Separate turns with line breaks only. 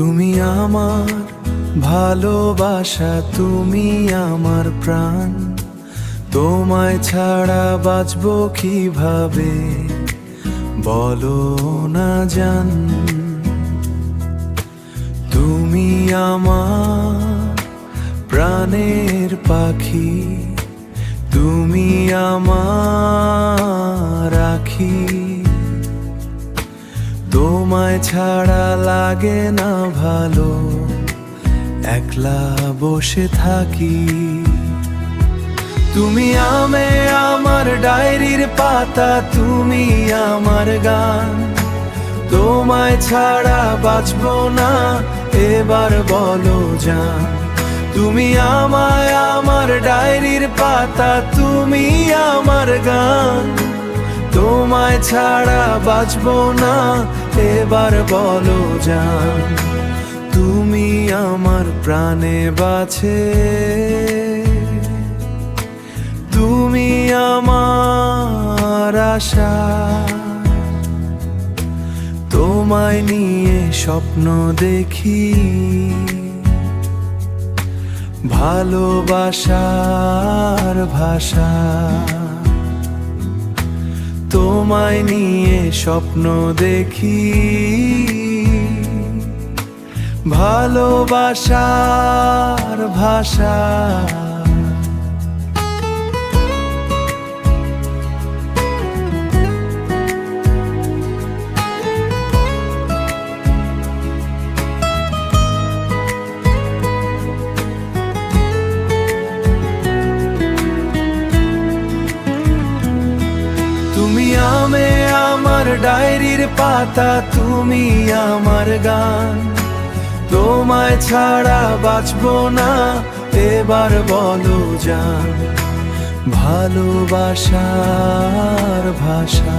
তুমি আমার ভালোবাসা, তুমি আমার প্রাণ। তোমায় ছাড়া বাঁচবো কিভাবে, বলো না জান। তুমি আমার প্রাণের পাখি, তুমি আমার রাখি। তোমায় ছাড়া লাগে না ভালো, একলা বসে থাকি। তুমি আমার ডায়েরির পাতা, তুমি আমার গান। তোমায় ছাড়া বাঁচবো না, এবার বলো জান। তুমি আমার ডায়েরির পাতা, তুমি আমার গান। তোমায় ছাড়া বাঁচবো না, এবার বলো জান। তুমি আমার প্রাণে বাঁচে, তুমি আমার আশা। তোমায় নিয়ে স্বপ্ন দেখি, ভালোবাসার ভাষা। তোমায় নিয়ে স্বপ্ন দেখি, ভালোবাসার ভাষা। তুমি আমার ডায়েরির পাতা, তুমি আমার গান। তোমায় ছাড়া বাঁচবো না, এবার বলো জান। ভালোবাসার ভাষা।